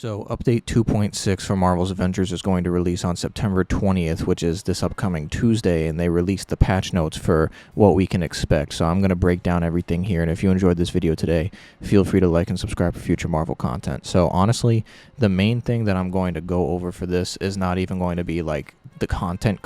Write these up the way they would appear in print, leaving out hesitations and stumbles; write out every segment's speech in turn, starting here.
So, Update 2.6 for Marvel's Avengers is going to release on September 20th, which is this upcoming Tuesday, and they released the patch notes for what we can expect. So, I'm going to break down everything here, and if you enjoyed this video today, feel free to like and subscribe for future Marvel content. So, honestly, the main thing that I'm going to go over for this is not even going to be like the content,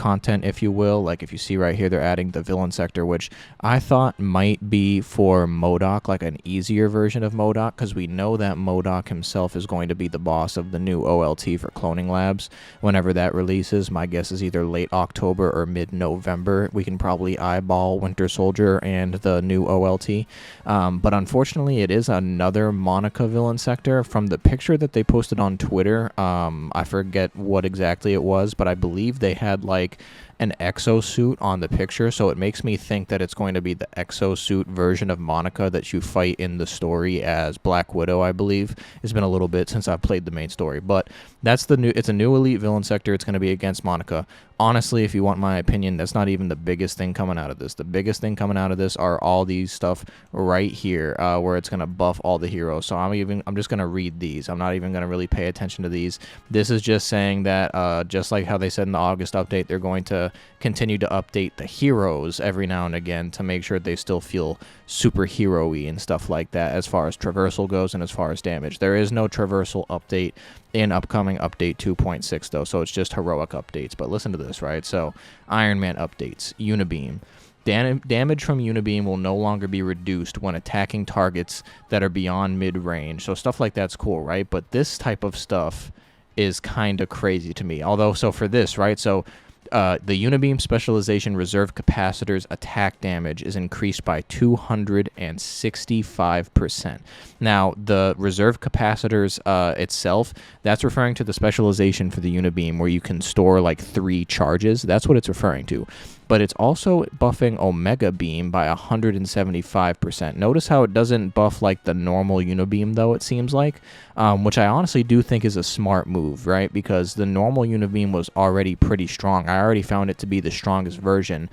if you will. Like, if you see right here, they're adding the villain sector, which I thought might be for MODOK, like an easier version of MODOK, because we know that MODOK himself is going to be the boss of the new OLT for Cloning Labs. Whenever that releases, my guess is either late October or mid-November. We can probably eyeball Winter Soldier and the new OLT. But unfortunately, it is another Monica villain sector. From the picture that they posted on Twitter, I forget what exactly it was, but I believe they had like an exosuit on the picture, so it makes me think that it's going to be the exosuit version of Monica that you fight in the story as Black Widow, I believe. It's been a little bit since I've played the main story, but that's it's a new elite villain sector. It's going to be against Monica. Honestly, if you want my opinion, that's not even the biggest thing coming out of this. The biggest thing coming out of this are all these stuff right here, where it's going to buff all the heroes. So I'm just going to read these. I'm not even going to really pay attention to these. This is just saying that, just like how they said in the August update, they're going to continue to update the heroes every now and again to make sure they still feel superhero-y and stuff like that as far as traversal goes and as far as damage. There is no traversal update in upcoming update 2.6 though, so it's just heroic updates. But listen to this, right? So Iron Man updates, Unibeam. Damage from Unibeam will no longer be reduced when attacking targets that are beyond mid-range. So stuff like that's cool, right? But this type of stuff is kind of crazy to me. Although, so for this, right? So the Unibeam specialization reserve capacitor's attack damage is increased by 265%. Now, the reserve capacitors itself, that's referring to the specialization for the Unibeam where you can store like 3 charges. That's what it's referring to. But it's also buffing Omega Beam by 175%. Notice how it doesn't buff like the normal Unibeam, though, it seems like, which I honestly do think is a smart move, right? Because the normal Unibeam was already pretty strong. I already found it to be the strongest version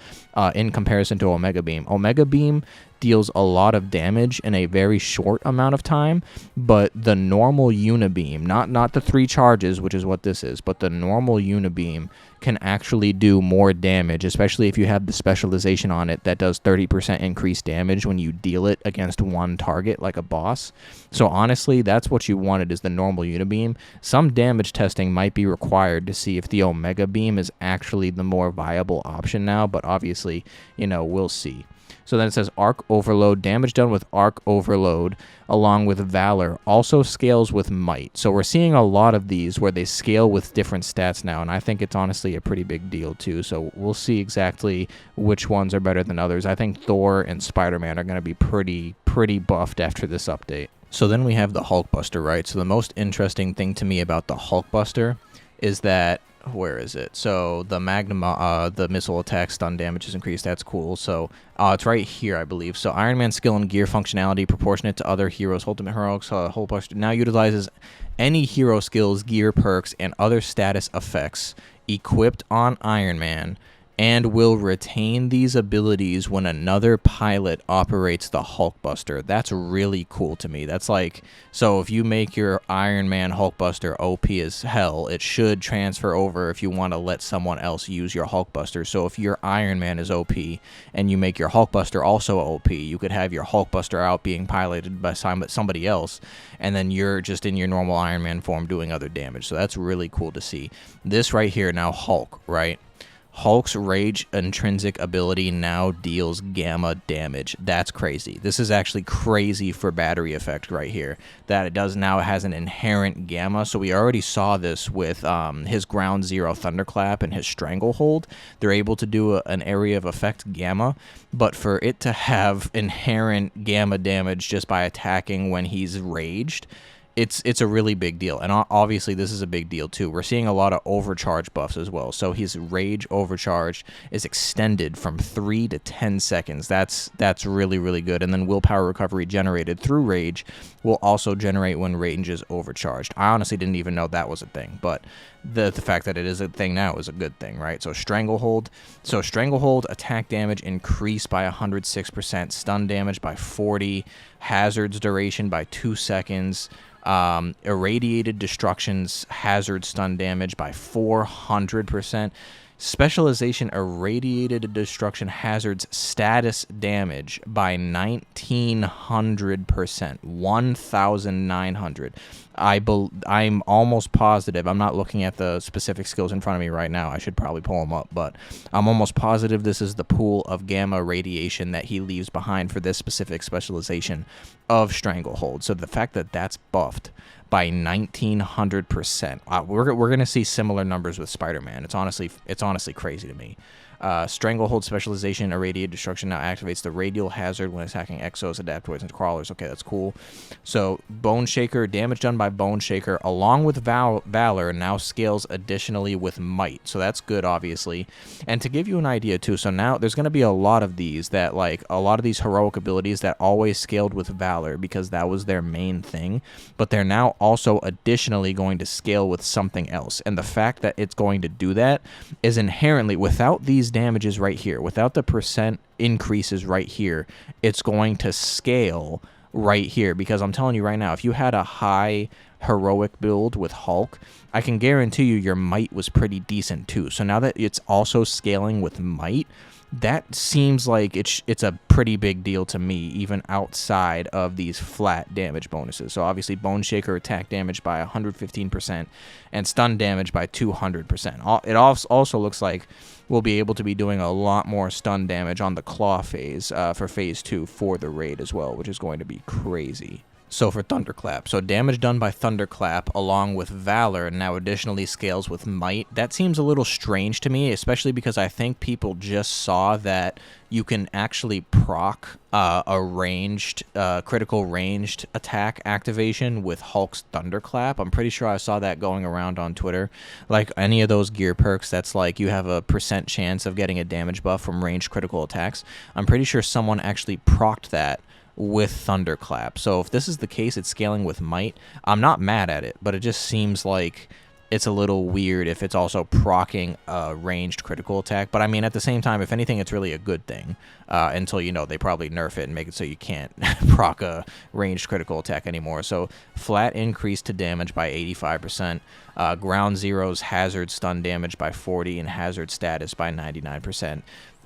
in comparison to Omega Beam. Omega Beam deals a lot of damage in a very short amount of time, but the normal Unibeam, not the 3 charges, which is what this is, but the normal Unibeam can actually do more damage, especially if you have the specialization on it that does 30% increased damage when you deal it against one target like a boss. So honestly, that's what you wanted, is the normal Unibeam. Some damage testing might be required to see if the Omega Beam is actually the more viable option now, but obviously, you know, we'll see. So then it says Arc Overload. Damage done with Arc Overload along with Valor also scales with Might. So we're seeing a lot of these where they scale with different stats now, and I think it's honestly a pretty big deal too. So we'll see exactly which ones are better than others. I think Thor and Spider-Man are going to be pretty buffed after this update. So then we have the Hulkbuster, right? So the most interesting thing to me about the Hulkbuster is that, where is it? So the Magnum, the missile attack stun damage is increased. That's cool. So it's right here, I believe. So Iron Man skill and gear functionality proportionate to other heroes' ultimate heroics. Hulkbuster now utilizes any hero skills, gear, perks, and other status effects equipped on Iron Man, and will retain these abilities when another pilot operates the Hulkbuster. That's really cool to me. That's like, so if you make your Iron Man Hulkbuster OP as hell, it should transfer over if you want to let someone else use your Hulkbuster. So if your Iron Man is OP and you make your Hulkbuster also OP, you could have your Hulkbuster out being piloted by somebody else, and then you're just in your normal Iron Man form doing other damage. So that's really cool to see. This right here, now Hulk, right? Hulk's Rage intrinsic ability now deals gamma damage. That's crazy. This is actually crazy for battery effect right here, that it does now has an inherent gamma. So we already saw this with his Ground Zero Thunderclap and his Stranglehold. They're able to do an area of effect gamma, but for it to have inherent gamma damage just by attacking when he's raged, it's a really big deal. And obviously this is a big deal too. We're seeing a lot of overcharge buffs as well. So his rage overcharge is extended from 3 to 10 seconds. That's really good. And then willpower recovery generated through rage will also generate when rage is overcharged. I honestly didn't even know that was a thing, but the fact that it is a thing now is a good thing, right? So Stranglehold. So Stranglehold attack damage increased by 106%, stun damage by 40, hazards duration by 2 seconds, irradiated destructions hazard stun damage by 400%. Specialization irradiated destruction hazards status damage by 1900%, 1900. I'm almost positive. I'm not looking at the specific skills in front of me right now. I should probably pull them up, but I'm almost positive this is the pool of gamma radiation that he leaves behind for this specific specialization of Stranglehold. So the fact that that's buffed by 1900%. We're gonna see similar numbers with Spider-Man. It's honestly crazy to me. Stranglehold specialization, irradiated destruction now activates the radial hazard when attacking exos, adaptoids, and crawlers. Okay, that's cool. So Bone Shaker, damage done by Bone Shaker, along with Valor, now scales additionally with Might. So that's good, obviously. And to give you an idea too, so now there's going to be a lot of these that, like, a lot of these heroic abilities that always scaled with Valor because that was their main thing, but they're now also additionally going to scale with something else. And the fact that it's going to do that is inherently, without these damages right here, without the percent increases right here, it's going to scale right here. Because I'm telling you right now, if you had a high heroic build with Hulk, I can guarantee you your Might was pretty decent too. So now that it's also scaling with Might, that seems like it's a pretty big deal to me, even outside of these flat damage bonuses. So obviously Bone Shaker attack damage by 115% and stun damage by 200%. It also looks like we'll be able to be doing a lot more stun damage on the Claw phase for Phase 2 for the raid as well, which is going to be crazy. So for Thunderclap, so damage done by Thunderclap along with Valor now additionally scales with Might. That seems a little strange to me, especially because I think people just saw that you can actually proc a ranged, critical ranged attack activation with Hulk's Thunderclap. I'm pretty sure I saw that going around on Twitter. Like any of those gear perks, that's like you have a % chance of getting a damage buff from ranged critical attacks. I'm pretty sure someone actually procced that with Thunderclap. So if this is the case, it's scaling with Might. I'm not mad at it, but it just seems like it's a little weird if it's also proccing a ranged critical attack. But I mean, at the same time, if anything, it's really a good thing until, you know, they probably nerf it and make it so you can't proc a ranged critical attack anymore. So flat increase to damage by 85%. Ground Zero's hazard stun damage by 40 and hazard status by 99%.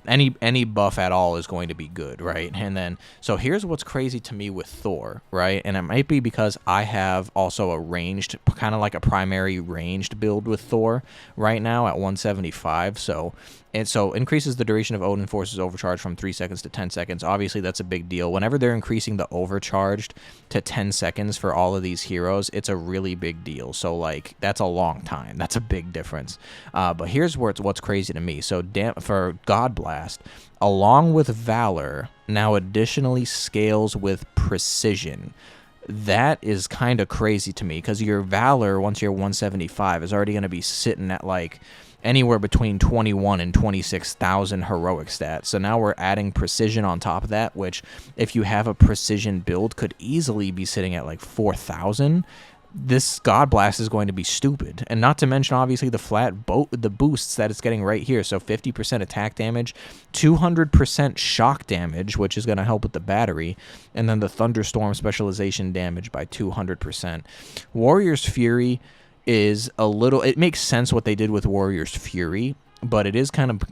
Any buff at all is going to be good, right? And then, so here's what's crazy to me with Thor, right? And it might be because I have also a ranged, kind of like a primary ranged build with Thor right now at 175. So increases the duration of Odin Force's overcharge from 3 seconds to 10 seconds. Obviously, that's a big deal. Whenever they're increasing the overcharged to 10 seconds for all of these heroes, it's a really big deal. So, like, that's a long time. That's a big difference. But here's what's crazy to me. So, for God Blast, along with Valor, now additionally scales with Precision. That is kind of crazy to me because your Valor, once you're 175, is already going to be sitting at, like, anywhere between 21 and 26,000 heroic stats. So now we're adding Precision on top of that, which if you have a Precision build could easily be sitting at like 4,000. This God Blast is going to be stupid. And not to mention, obviously, the boosts that it's getting right here. So 50% attack damage, 200% shock damage, which is going to help with the battery, and then the Thunderstorm specialization damage by 200%. Warrior's Fury is a little, it makes sense what they did with Warrior's Fury, but it is kind of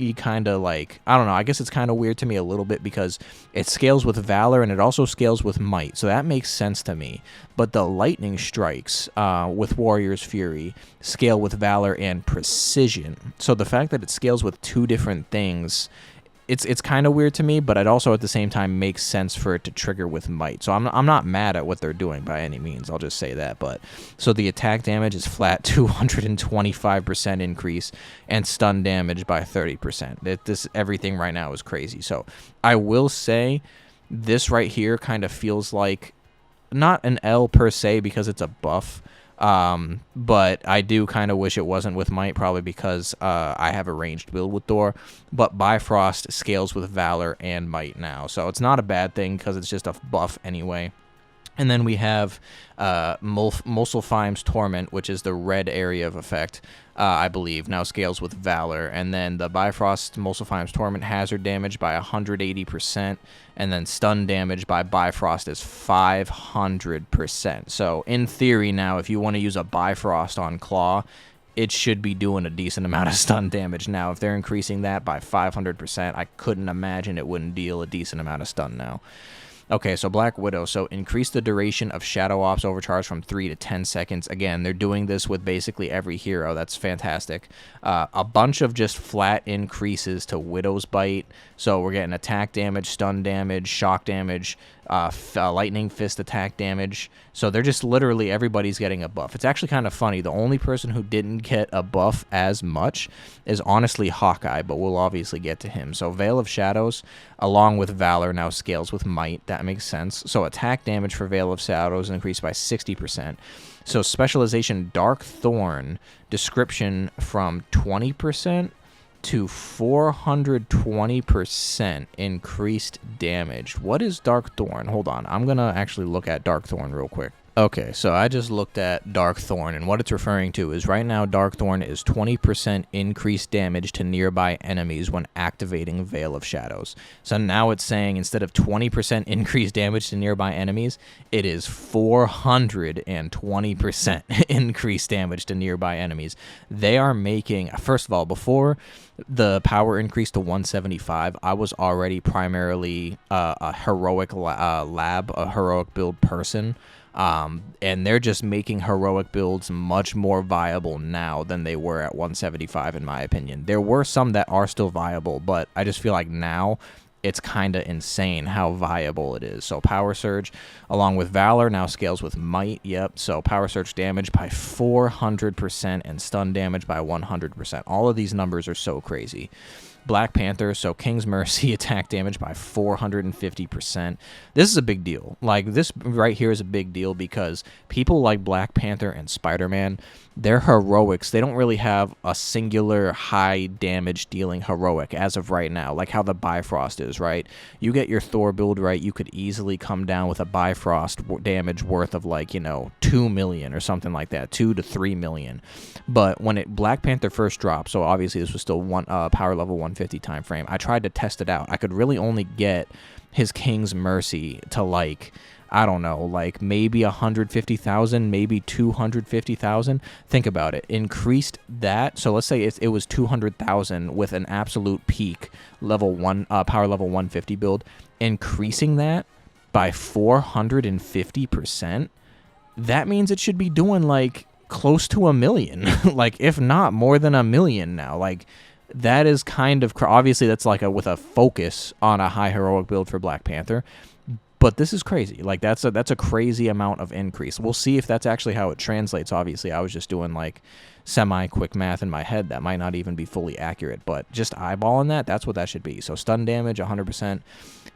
like, I don't know, I guess it's kind of weird to me a little bit because it scales with Valor and it also scales with Might, so that makes sense to me. But the Lightning Strikes with Warrior's Fury scale with Valor and Precision, so the fact that it scales with two different things, it's kind of weird to me, but it also at the same time makes sense for it to trigger with Might. So I'm not mad at what they're doing by any means. I'll just say that. But so the attack damage is flat 225% increase and stun damage by 30%. Everything right now is crazy. So I will say this right here kind of feels like not an L per se because it's a buff. But I do kind of wish it wasn't with Might, probably because I have a ranged build with Thor, but Bifrost scales with Valor and Might now, so it's not a bad thing because it's just a buff anyway. And then we have Muspelheim's Torment, which is the red area of effect, I believe, now scales with Valor. And then the Bifrost Muspelheim's Torment hazard damage by 180%, and then stun damage by Bifrost is 500%. So in theory now, if you want to use a Bifrost on Claw, it should be doing a decent amount of stun damage. Now, if they're increasing that by 500%, I couldn't imagine it wouldn't deal a decent amount of stun now. Okay, so Black Widow. So increase the duration of Shadow Ops overcharge from 3 to 10 seconds. Again, they're doing this with basically every hero. That's fantastic. A bunch of just flat increases to Widow's Bite. So we're getting attack damage, stun damage, shock damage, lightning fist attack damage. So they're just literally everybody's getting a buff. It's actually kind of funny. The only person who didn't get a buff as much is honestly Hawkeye, but we'll obviously get to him. So Veil of Shadows, along with Valor, now scales with Might. That makes sense. So attack damage for Veil of Shadows increased by 60%. So specialization Dark Thorn, description from 20% to 420% increased damage. What is Dark Thorn? Hold on. I'm going to actually look at Dark Thorn real quick. Okay, so I just looked at Dark Thorn, and what it's referring to is right now Dark Thorn is 20% increased damage to nearby enemies when activating Veil of Shadows. So now it's saying instead of 20% increased damage to nearby enemies, it is 420% increased damage to nearby enemies. They are making, first of all, before the power increased to 175, I was already primarily a heroic lab, a heroic build person. And they're just making heroic builds much more viable now than they were at 175, in my opinion. There were some that are still viable, but I just feel like now it's kind of insane how viable it is. So Power Surge, along with Valor, now scales with Might. Yep, so Power Surge damage by 400% and stun damage by 100%. All of these numbers are so crazy. Black Panther, so King's Mercy attack damage by 450%. This is a big deal. Like, this right here is a big deal because people like Black Panther and Spider-Man, they're heroics. They don't really have a singular high damage dealing heroic as of right now, like how the Bifrost is, right? You get your Thor build right, you could easily come down with a Bifrost damage worth of, like, 2 million or something like that, 2 to 3 million. But when Black Panther first dropped, so obviously this was still power level 150 time frame, I tried to test it out. I could really only get his King's Mercy to, like, I don't know, like maybe 150,000, maybe 250,000. Think about it. Increased that. So let's say it was 200,000 with an absolute peak level 1 power level 150 build. Increasing that by 450%. That means it should be doing like close to 1 million, like if not more than 1 million now. Like that is kind of obviously that's like with a focus on a high heroic build for Black Panther. But this is crazy. Like that's a crazy amount of increase. We'll see if that's actually how it translates. Obviously, I was just doing like semi-quick math in my head that might not even be fully accurate. But just eyeballing that, that's what that should be. So stun damage, 100%.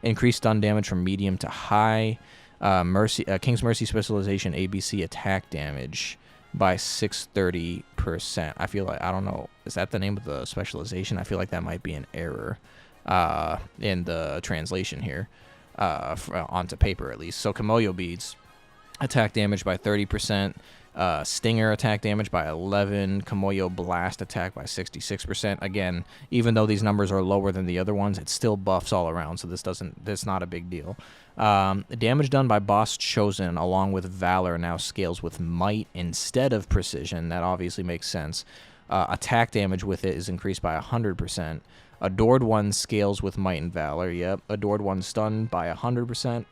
Increased stun damage from medium to high. King's Mercy specialization, ABC attack damage by 630%. I feel like, I don't know, is that the name of the specialization? I feel like that might be an error in the translation here. Onto paper at least. So Kimoyo Beads, attack damage by 30%, Stinger attack damage by 11%, Kimoyo Blast attack by 66%. Again, even though these numbers are lower than the other ones, it still buffs all around, so that's not a big deal. Damage done by Boss Chosen along with Valor now scales with Might instead of Precision. That obviously makes sense. Attack damage with it is increased by 100%. Adored One scales with Might and Valor. Yep. Adored One stunned by 100%.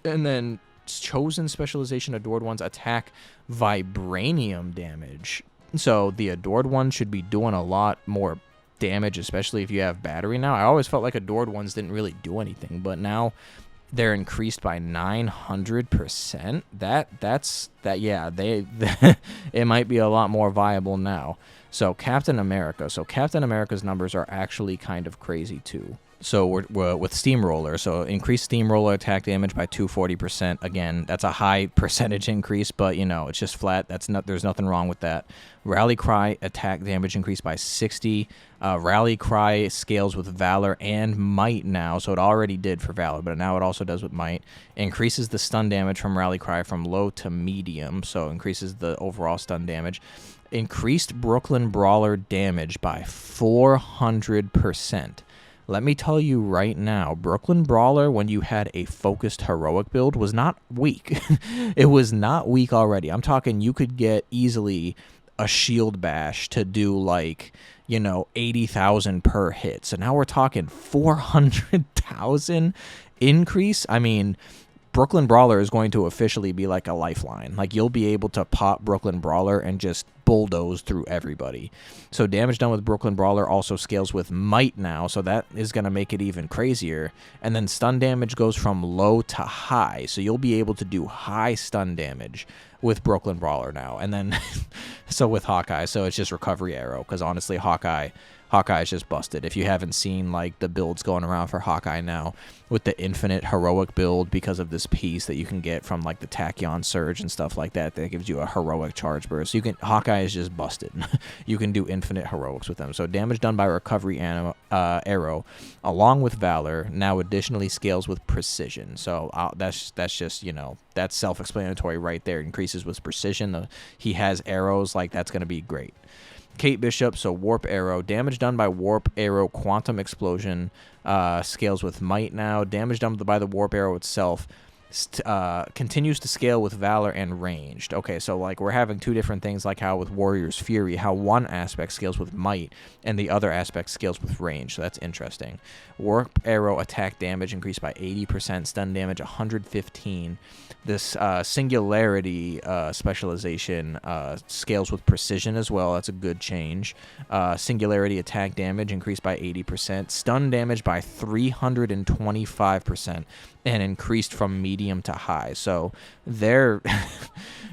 And then Chosen specialization, Adored One's attack vibranium damage. So the Adored One should be doing a lot more damage, especially if you have battery now. I always felt like Adored Ones didn't really do anything, but now they're increased by 900%. It might be a lot more viable now. So Captain America. So Captain America's numbers are actually kind of crazy too. So we're with Steamroller. So increased Steamroller attack damage by 240%. Again, that's a high percentage increase, but it's just flat. There's nothing wrong with that. Rally Cry attack damage increased by 60. Rally Cry scales with Valor and Might now. So it already did for Valor, but now it also does with Might. Increases the stun damage from Rally Cry from low to medium. So increases the overall stun damage. Increased Brooklyn Brawler damage by 400%. Let me tell you right now, Brooklyn Brawler, when you had a focused heroic build, was not weak. It was not weak already. I'm talking you could get easily a shield bash to do 80,000 per hit. So now we're talking 400,000 increase. I mean, Brooklyn Brawler is going to officially be like a lifeline. Like, you'll be able to pop Brooklyn Brawler and just bulldoze through everybody. So damage done with Brooklyn Brawler also scales with Might now, so that is going to make it even crazier. And then stun damage goes from low to high, so you'll be able to do high stun damage with Brooklyn Brawler now. And then, so with Hawkeye, so it's just Recovery Arrow, because honestly, Hawkeye is just busted. If you haven't seen the builds going around for Hawkeye now with the infinite heroic build because of this piece that you can get from the Tachyon Surge and stuff like that gives you a heroic charge burst. Hawkeye is just busted. You can do infinite heroics with them. So damage done by Recovery Arrow along with Valor now additionally scales with Precision. So that's just, that's self-explanatory right there. Increases with Precision. He has arrows, that's going to be great. Kate Bishop, so Warp Arrow. Damage done by Warp Arrow Quantum Explosion scales with Might now. Damage done by the Warp Arrow itself continues to scale with Valor and Ranged. Okay, so we're having two different things, like how with Warrior's Fury, how one aspect scales with Might and the other aspect scales with Range. So that's interesting. Warp Arrow attack damage increased by 80%, stun damage 115. This Singularity specialization scales with Precision as well. That's a good change. Singularity attack damage increased by 80%, stun damage by 325%, and increased from medium to high. So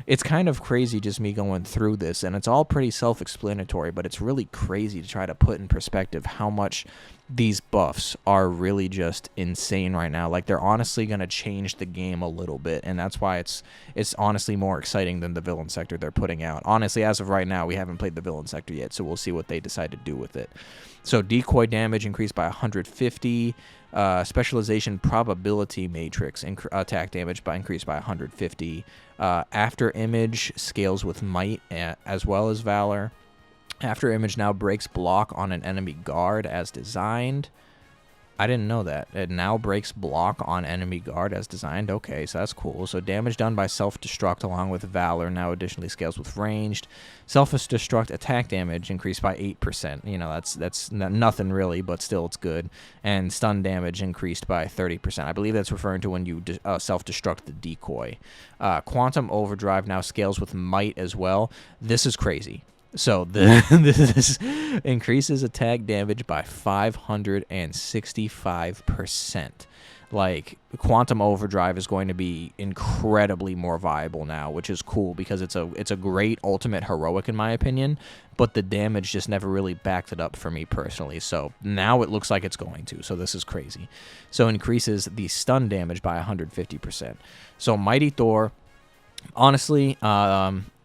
it's kind of crazy just me going through this, and it's all pretty self-explanatory, but it's really crazy to try to put in perspective how much these buffs are really just insane right now. They're honestly going to change the game a little bit, and that's why it's honestly more exciting than the villain sector they're putting out. Honestly, as of right now, we haven't played the villain sector yet, so we'll see what they decide to do with it. So decoy damage increased by 150. Specialization probability matrix attack damage increased by 150. After image scales with Might as well as Valor. After image now breaks block on an enemy guard as designed. I didn't know that. It now breaks block on enemy guard as designed. Okay, so that's cool. So damage done by self-destruct along with Valor now additionally scales with Ranged. Self-destruct attack damage increased by 8%. That's nothing really, but still it's good. And stun damage increased by 30%. I believe that's referring to when you self-destruct the decoy. Quantum Overdrive now scales with Might as well. This is crazy. So this increases attack damage by 565%. Quantum Overdrive is going to be incredibly more viable now, which is cool because it's a great ultimate heroic in my opinion, but the damage just never really backed it up for me personally. So now it looks like it's going to. So this is crazy. So increases the stun damage by 150%. So Mighty Thor, honestly,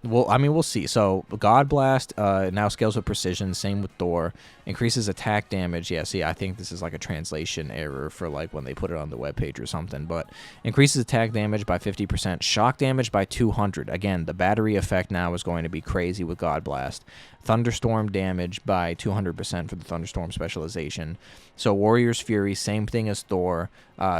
we'll see. So God Blast now scales with Precision. Same with Thor. Increases attack damage. Yeah, see, I think this is a translation error for when they put it on the webpage or something. But increases attack damage by 50%. Shock damage by 200. Again, the battery effect now is going to be crazy with God Blast. Thunderstorm damage by 200% for the Thunderstorm specialization. So Warrior's Fury, same thing as Thor.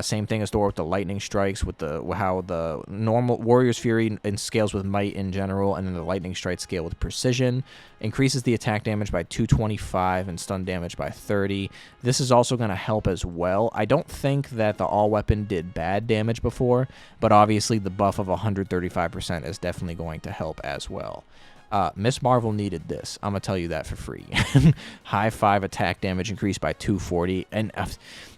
Same thing as Thor with the lightning strikes, with how the normal Warrior's Fury scales with Might in general, and then the lightning strikes scale with Precision. Increases the attack damage by 225 and stun damage by 30. This is also going to help as well. I don't think that the all weapon did bad damage before, but obviously the buff of 135% is definitely going to help as well. Miss Marvel needed this. I'm going to tell you that for free. High 5 attack damage increased by 240. And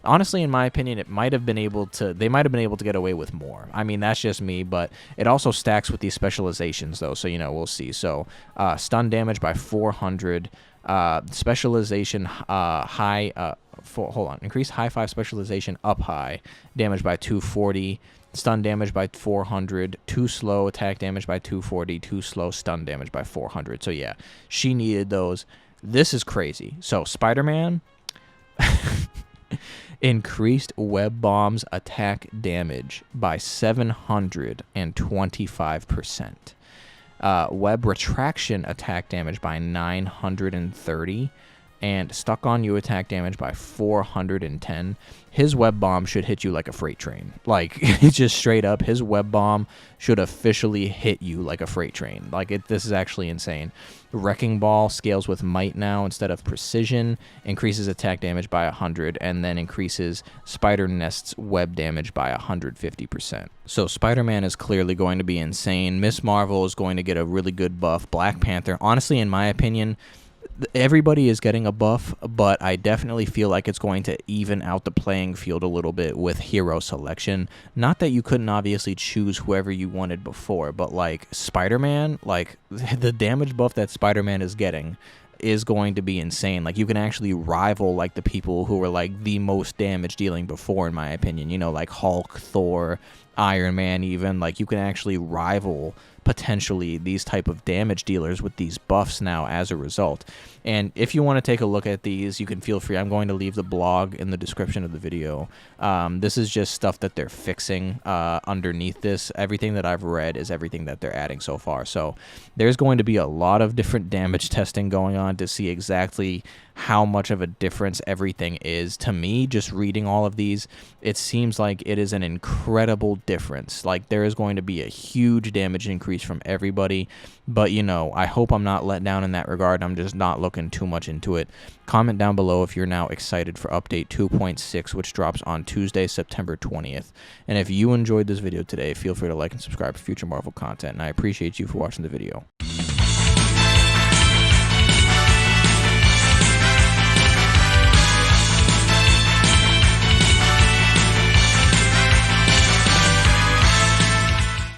honestly, in my opinion, they might have been able to get away with more. I mean, that's just me, but it also stacks with these specializations, though. So, we'll see. So, stun damage by 400. Specialization high hold on. Increased high 5 specialization up high. Damage by 240. Stun damage by 400. Too slow attack damage by 240. Too slow stun damage by 400. So yeah, she needed those. This is crazy. So Spider-Man increased web bombs attack damage by 725%. Web retraction attack damage by 930, and stuck on you attack damage by 410. His web bomb should hit you like a freight train. Like, just straight up, his web bomb should officially hit you like a freight train. Like, this is actually insane. Wrecking Ball scales with might now instead of precision, increases attack damage by 100, and then increases Spider Nest's web damage by 150%. So Spider-Man is clearly going to be insane. Miss Marvel is going to get a really good buff. Black Panther, honestly, in my opinion, everybody is getting a buff, but I definitely feel like it's going to even out the playing field a little bit with hero selection. Not that you couldn't obviously choose whoever you wanted before, but like Spider-Man, like the damage buff that Spider-Man is getting is going to be insane. Like, you can actually rival like the people who were like the most damage dealing before, in my opinion, you know, like Hulk, Thor, Iron Man, even. Like, you can actually rival potentially these type of damage dealers with these buffs now as a result. And if you want to take a look at these, you can feel free. I'm going to leave the blog in the description of the video. This is just stuff that they're fixing underneath this. Everything that I've read is everything that they're adding so far. So there's going to be a lot of different damage testing going on to see exactly how much of a difference everything is. To me, just reading all of these, it seems like it is an incredible difference. Like, there is going to be a huge damage increase from everybody, but you know, I hope I'm not let down in that regard. I'm just not looking too much into it. Comment down below if you're now excited for update 2.6, which drops on Tuesday, September 20th. And if you enjoyed this video today, feel free to like and subscribe for future Marvel content, and I appreciate you for watching the video.